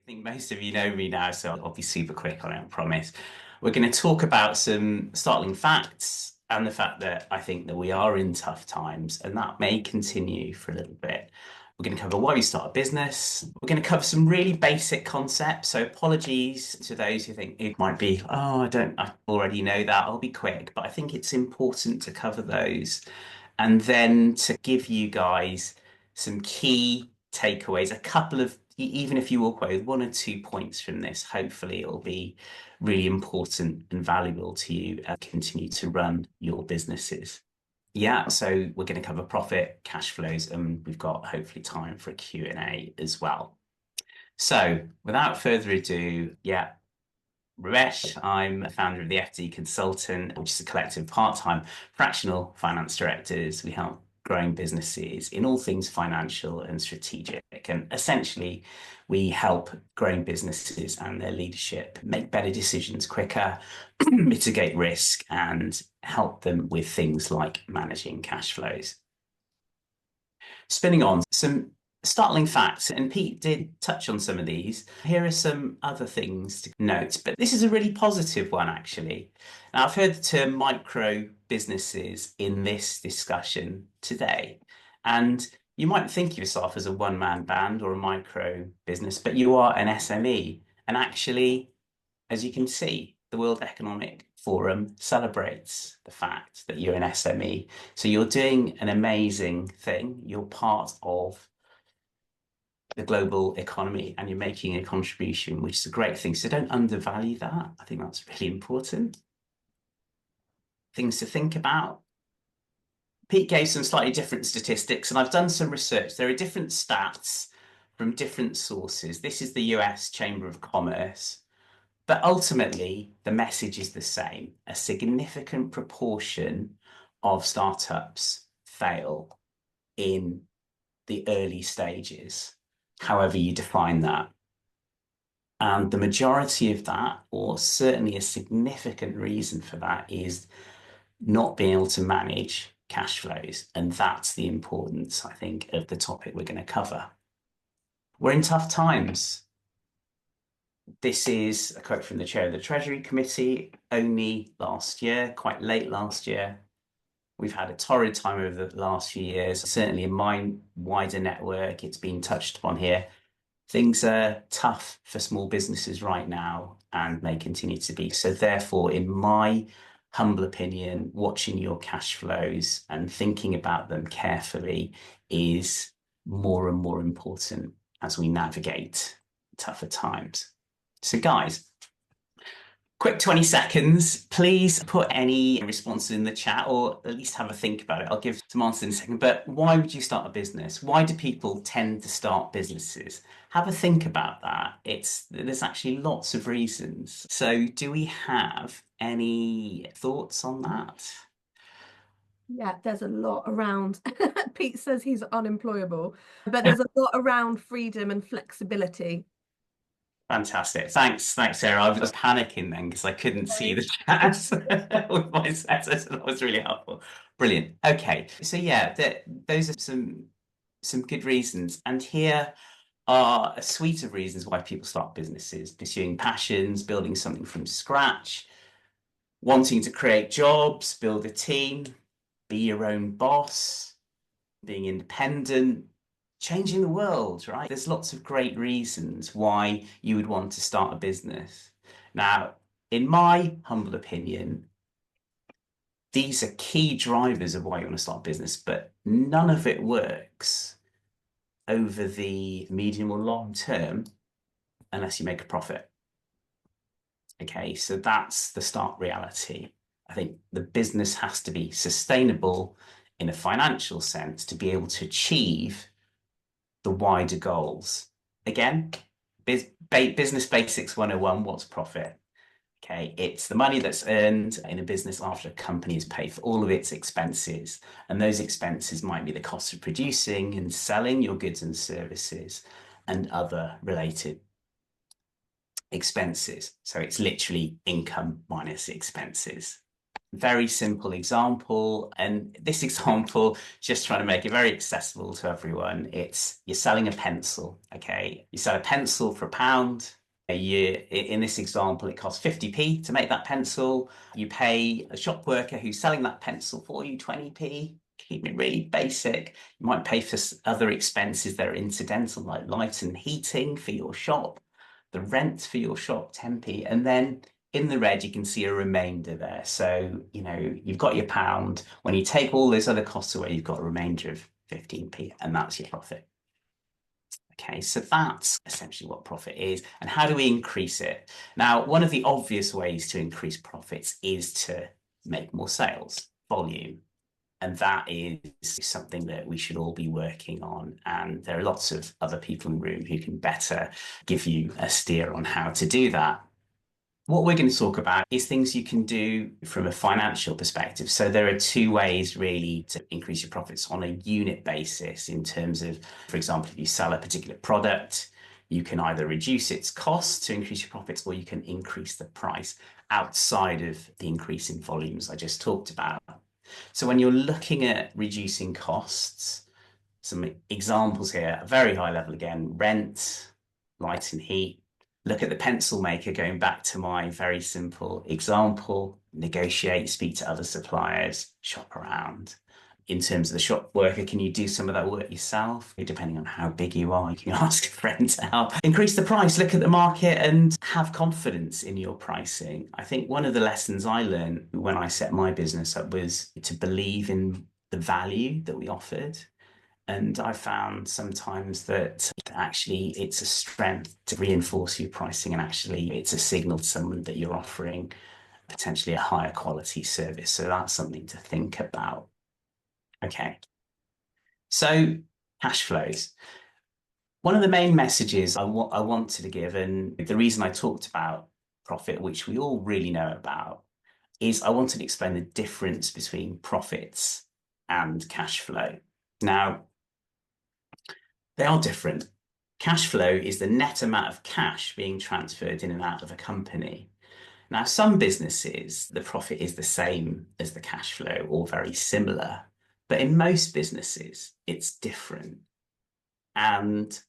think most of you know me now, so I'll be super quick on it, I promise. We're going to talk about some startling facts and the fact that I think that we are in tough times and that may continue for a little bit. We're going to cover why we start a business. We're going to cover some really basic concepts. So apologies to those who think it might be, oh, I already know that. I'll be quick, but I think it's important to cover those and then to give you guys some key takeaways, a couple of, even if you walk away with 1 or 2 points from this, hopefully it'll be really important and valuable to you and continue to run your businesses. Yeah, so we're going to cover profit, cash flows, and we've got hopefully time for a Q&A as well. So without further ado, yeah, Romesh, I'm a founder of the FD Consultant, which is a collective of part-time fractional finance directors. We help growing businesses in all things financial and strategic. And essentially, we help growing businesses and their leadership make better decisions quicker, mitigate risk, and help them with things like managing cash flows. Spinning on some startling facts, and Pete did touch on some of these. Here are some other things to note, but this is a really positive one, actually. Now, I've heard the term micro businesses in this discussion today, and you might think of yourself as a one-man band or a micro business, but you are an SME. And actually, as you can see, the World Economic Forum celebrates the fact that you're an SME. So you're doing an amazing thing. You're part of the global economy and you're making a contribution, which is a great thing. So don't undervalue that. I think that's really important. Things to think about. Pete gave some slightly different statistics, and I've done some research. There are different stats from different sources. This is the US Chamber of Commerce. But ultimately, the message is the same. A significant proportion of startups fail in the early stages, however you define that. And the majority of that, or certainly a significant reason for that, is not being able to manage cash flows. And that's the importance, I think, of the topic we're going to cover. We're in tough times. This is a quote from the chair of the Treasury Committee only last year, quite late last year. We've had a torrid time over the last few years. Certainly in my wider network, it's been touched upon here. Things are tough for small businesses right now and may continue to be. So therefore, in my humble opinion, watching your cash flows and thinking about them carefully is more and more important as we navigate tougher times. So guys, quick 20 seconds. Please put any responses in the chat or at least have a think about it. I'll give some answers in a second. But why would you start a business? Why do people tend to start businesses? Have a think about that. There's actually lots of reasons. So do we have any thoughts on that? Yeah, there's a lot around. Pete says he's unemployable, but there's a lot around freedom and flexibility. Fantastic. Thanks, Sarah. I was panicking then because I couldn't see the chat with my setters. So that was really helpful. Brilliant. Okay. So yeah, those are some good reasons. And here are a suite of reasons why people start businesses: pursuing passions, building something from scratch, wanting to create jobs, build a team, be your own boss, being independent, changing the world, right? There's lots of great reasons why you would want to start a business. Now, in my humble opinion, these are key drivers of why you want to start a business, but none of it works over the medium or long term unless you make a profit. Okay, so that's the stark reality. I think the business has to be sustainable in a financial sense to be able to achieve the wider goals. Again, business basics 101, what's profit? Okay, it's the money that's earned in a business after a company has paid for all of its expenses. And those expenses might be the cost of producing and selling your goods and services and other related expenses. So it's literally income minus expenses. Very simple example. And this example, just trying to make it very accessible to everyone. It's you're selling a pencil, okay? You sell a pencil for £1. In this example, it costs 50p to make that pencil. You pay a shop worker who's selling that pencil for you 20p. Keep it really basic. You might pay for other expenses that are incidental, like light and heating for your shop, the rent for your shop, 10p. And then in the red, you can see a remainder there. So, you've got your pound. When you take all those other costs away, you've got a remainder of 15p, and that's your profit. Okay, so that's essentially what profit is. And how do we increase it? Now, one of the obvious ways to increase profits is to make more sales, volume. And that is something that we should all be working on. And there are lots of other people in the room who can better give you a steer on how to do that. What we're going to talk about is things you can do from a financial perspective. So there are two ways really to increase your profits on a unit basis in terms of, for example, if you sell a particular product, you can either reduce its cost to increase your profits, or you can increase the price outside of the increase in volumes I just talked about. So when you're looking at reducing costs, some examples here, a very high level again, rent, light and heat. Look at the pencil maker, going back to my very simple example, negotiate, speak to other suppliers, shop around. In terms of the shop worker, can you do some of that work yourself? Depending on how big you are, you can ask a friend to help. Increase the price, look at the market and have confidence in your pricing. I think one of the lessons I learned when I set my business up was to believe in the value that we offered. And I found sometimes that actually it's a strength to reinforce your pricing, and actually it's a signal to someone that you're offering potentially a higher quality service. So that's something to think about. Okay. So cash flows. One of the main messages I wanted to give, and the reason I talked about profit, which we all really know about, is I wanted to explain the difference between profits and cash flow. Now, they are different. Cash flow is the net amount of cash being transferred in and out of a company. Now, some businesses, the profit is the same as the cash flow or very similar, but in most businesses, it's different. And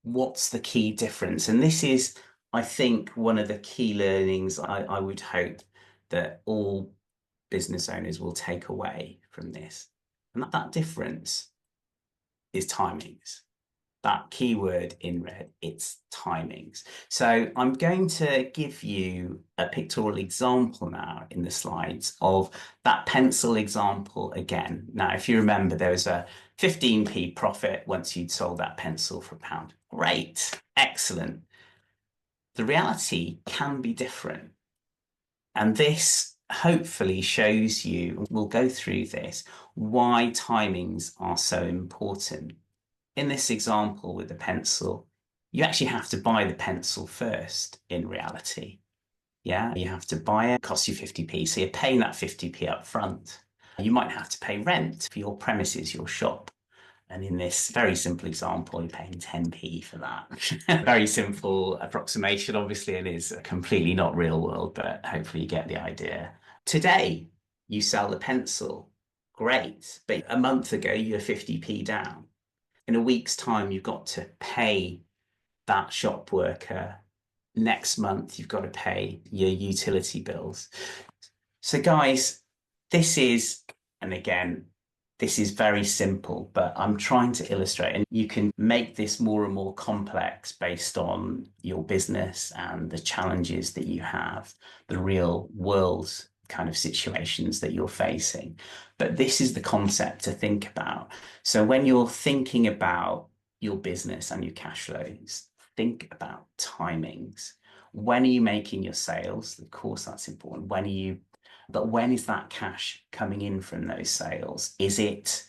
what's the key difference? And this is, I think, one of the key learnings I would hope that all business owners will take away from this. And that difference is timings. That keyword in red, it's timings. So I'm going to give you a pictorial example now in the slides of that pencil example again. Now, if you remember, there was a 15p profit once you'd sold that pencil for £1. Great, excellent. The reality can be different. And this hopefully shows you, we'll go through this, why timings are so important. In this example with the pencil, you actually have to buy the pencil first in reality. Yeah, you have to buy it, it costs you 50p. So you're paying that 50p up front. You might have to pay rent for your premises, your shop. And in this very simple example, you're paying 10p for that. Very simple approximation. Obviously, it is completely not real world, but hopefully you get the idea. Today, you sell the pencil. Great. But a month ago, you're 50p down. In a week's time, you've got to pay that shop worker. Next month, you've got to pay your utility bills. So guys, this is, and again, this is very simple, but I'm trying to illustrate, and you can make this more and more complex based on your business and the challenges that you have, the real world kind of situations that you're facing. But this is the concept to think about. So when you're thinking about your business and your cash flows, think about timings. When are you making your sales? Of course, that's important. But when is that cash coming in from those sales? Is it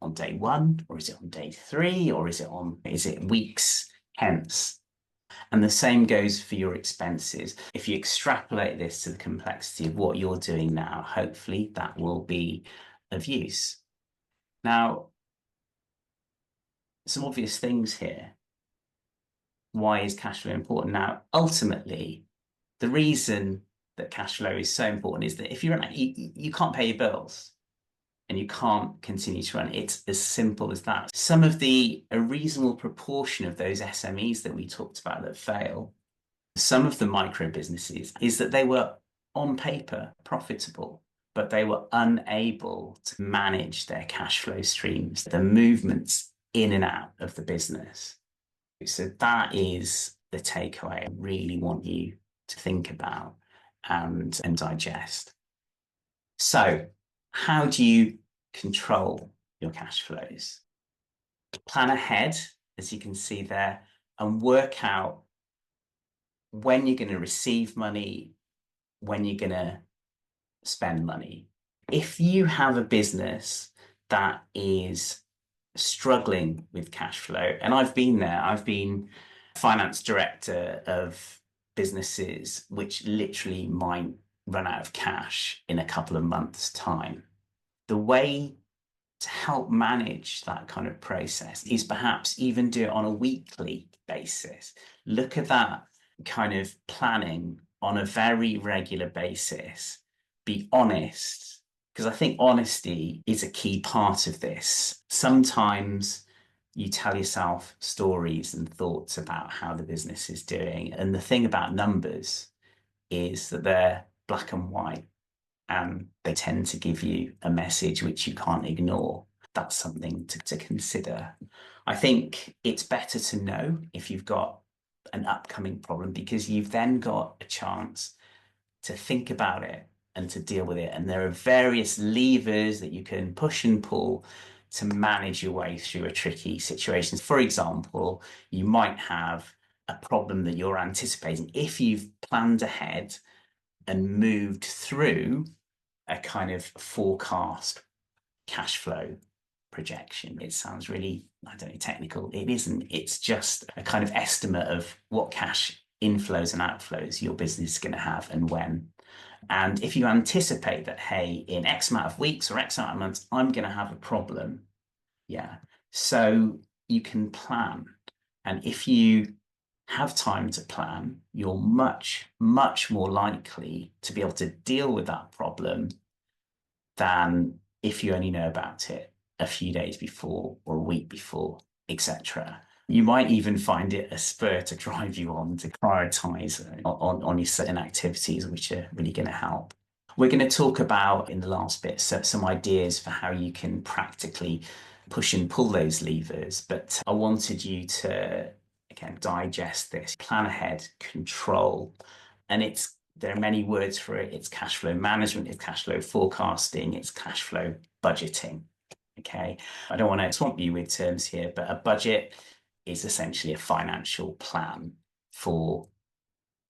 on day one, or is it on day three, or is it weeks hence? And the same goes for your expenses. If you extrapolate this to the complexity of what you're doing now, hopefully that will be of use. Now, some obvious things here. Why is cash flow important? Now, ultimately, the reason that cash flow is so important is that if you can't pay your bills and you can't continue to run, it's as simple as that. A reasonable proportion of those SMEs that we talked about that fail, some of the micro businesses, is that they were on paper profitable, but they were unable to manage their cash flow streams, the movements in and out of the business. So that is the takeaway I really want you to think about and digest. So, how do you control your cash flows? Plan ahead, as you can see there, and work out when you're going to receive money, when you're going to spend money. If you have a business that is struggling with cash flow, and I've been there, I've been finance director of businesses which literally might run out of cash in a couple of months' time. The way to help manage that kind of process is perhaps even do it on a weekly basis. Look at that kind of planning on a very regular basis. Be honest, because I think honesty is a key part of this. Sometimes you tell yourself stories and thoughts about how the business is doing. And the thing about numbers is that they're black and white, and they tend to give you a message which you can't ignore. That's something to consider. I think it's better to know if you've got an upcoming problem, because you've then got a chance to think about it and to deal with it. And there are various levers that you can push and pull to manage your way through a tricky situation. For example, you might have a problem that you're anticipating. If you've planned ahead and moved through a kind of forecast cash flow projection. It sounds really, I don't know, technical. It isn't. It's just a kind of estimate of what cash inflows and outflows your business is going to have and when. And if you anticipate that, hey, in X amount of weeks or X amount of months, I'm going to have a problem. Yeah. So you can plan. And if you have time to plan, you're much, much more likely to be able to deal with that problem than if you only know about it a few days before or a week before, etc. You might even find it a spur to drive you on to prioritize on your certain activities, which are really going to help. We're going to talk about in the last bit some ideas for how you can practically push and pull those levers, but I wanted you to, again, digest this, plan ahead, control, and there are many words for it. It's cash flow management, it's cash flow forecasting, it's cash flow budgeting. Okay. I don't want to swamp you with terms here, but a budget is essentially a financial plan for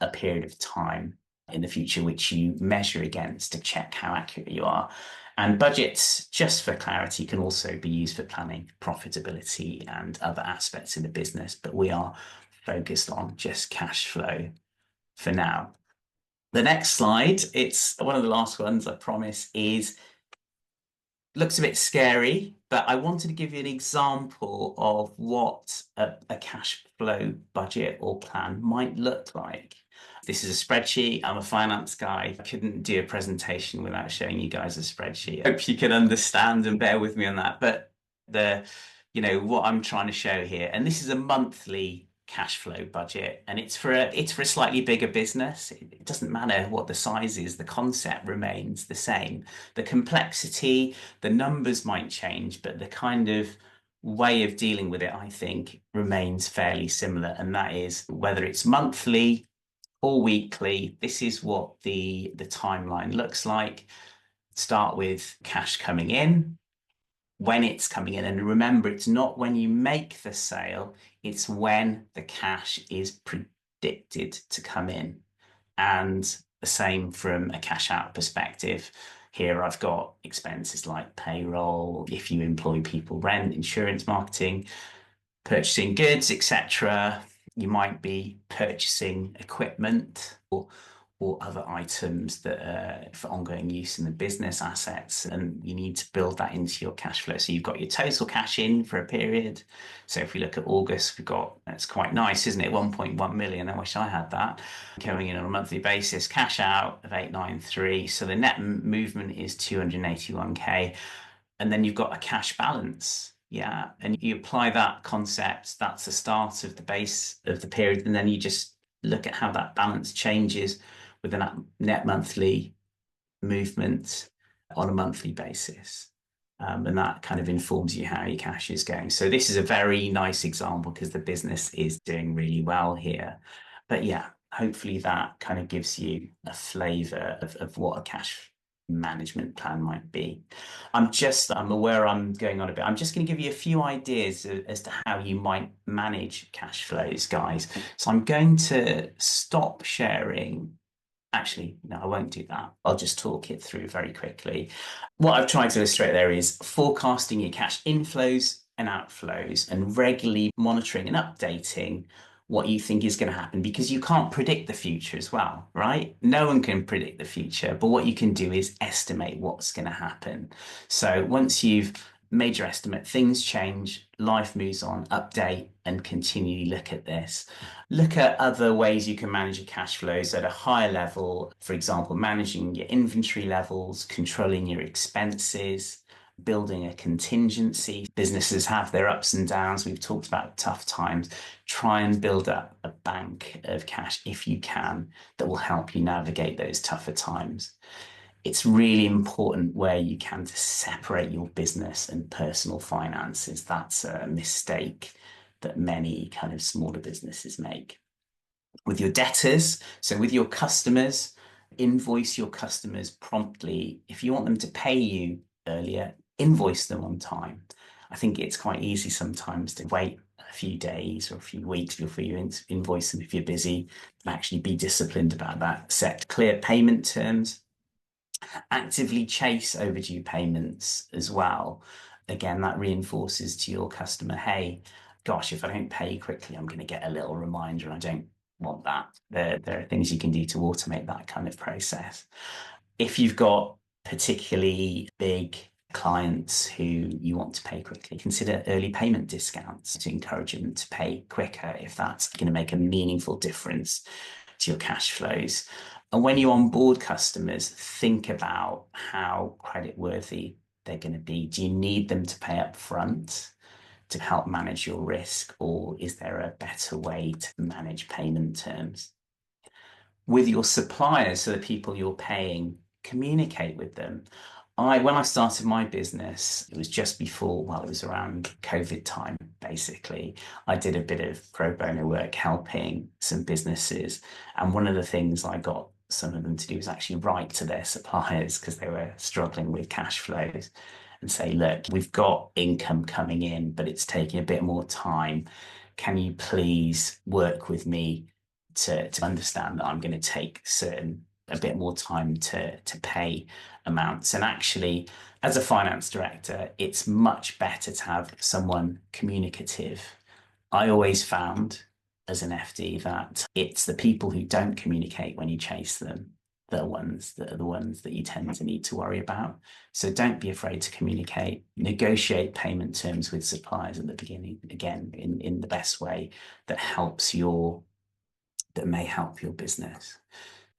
a period of time in the future, which you measure against to check how accurate you are. And budgets, just for clarity, can also be used for planning profitability and other aspects of the business, but we are focused on just cash flow for now. The next slide, it's one of the last ones, I promise, looks a bit scary, but I wanted to give you an example of what a cash flow budget or plan might look like. This is a spreadsheet. I'm a finance guy. I couldn't do a presentation without showing you guys a spreadsheet. I hope you can understand and bear with me on that. But what I'm trying to show here, and this is a monthly cash flow budget, and it's for a slightly bigger business. It doesn't matter what the size is, the concept remains the same. The complexity, the numbers might change, but the kind of way of dealing with it, I think, remains fairly similar. And that is whether it's monthly or weekly, this is what the timeline looks like. Start with cash coming in, when it's coming in. And remember, it's not when you make the sale, it's when the cash is predicted to come in. And the same from a cash out perspective. Here I've got expenses like payroll, if you employ people, rent, insurance, marketing, purchasing goods, etc. You might be purchasing equipment or or other items that are for ongoing use in the business assets, and you need to build that into your cash flow. So you've got your total cash in for a period. So if we look at August, we've got, that's quite nice, isn't it? 1.1 million. I wish I had that going in on a monthly basis. Cash out of 893. So the net movement is 281k. And then you've got a cash balance. Yeah. And you apply that concept, that's the start of the base of the period. And then you just look at how that balance changes with a net monthly movement on a monthly basis. And that kind of informs you how your cash is going. So this is a very nice example because the business is doing really well here. But yeah, hopefully that kind of gives you a flavor of what a cash management plan might be. I'm aware I'm going on a bit. I'm just going to give you a few ideas as to how you might manage cash flows, guys. So I'm going to stop sharing. Actually, no, I won't do that. I'll just talk it through very quickly. What I've tried to illustrate there is forecasting your cash inflows and outflows and regularly monitoring and updating what you think is going to happen, because you can't predict the future as well, right? No one can predict the future, but what you can do is estimate what's going to happen. So once you've made your estimate, things change, life moves on, update and continually look at this. Look at other ways you can manage your cash flows at a higher level. For example, managing your inventory levels, controlling your expenses, building a contingency. Businesses have their ups and downs. We've talked about tough times. Try and build up a bank of cash if you can that will help you navigate those tougher times. It's really important where you can to separate your business and personal finances. That's a mistake that many kind of smaller businesses make. With your debtors, so with your customers, invoice your customers promptly. If you want them to pay you earlier, invoice them on time. I think it's quite easy sometimes to wait a few days or a few weeks before you invoice them if you're busy. Actually be disciplined about that. Set clear payment terms. Actively chase overdue payments as well. Again, that reinforces to your customer, hey, gosh, if I don't pay quickly, I'm going to get a little reminder, and I don't want that. There are things you can do to automate that kind of process. If you've got particularly big clients who you want to pay quickly, consider early payment discounts to encourage them to pay quicker if that's going to make a meaningful difference to your cash flows. And when you onboard customers, think about how creditworthy they're going to be. Do you need them to pay up front to help manage your risk, or is there a better way to manage payment terms? With your suppliers, so the people you're paying, communicate with them. When I started my business, it was just before, well, it was around COVID time, basically. I did a bit of pro bono work helping some businesses. And one of the things I got some of them to do was actually write to their suppliers because they were struggling with cash flows and say, look, we've got income coming in, but it's taking a bit more time. Can you please work with me to understand that I'm going to take a bit more time to pay amounts? And actually, as a finance director, it's much better to have someone communicative. I always found as an FD that it's the people who don't communicate when you chase them that are the ones that you tend to need to worry about. So don't be afraid to communicate. Negotiate payment terms with suppliers at the beginning, again, in the best way that may help your business.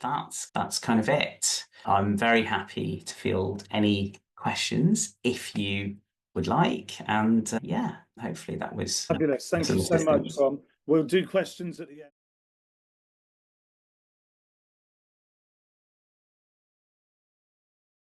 That's kind of it. I'm very happy to field any questions if you would like. And yeah, hopefully that was fabulous. Thank you so much, Tom. We'll do questions at the end.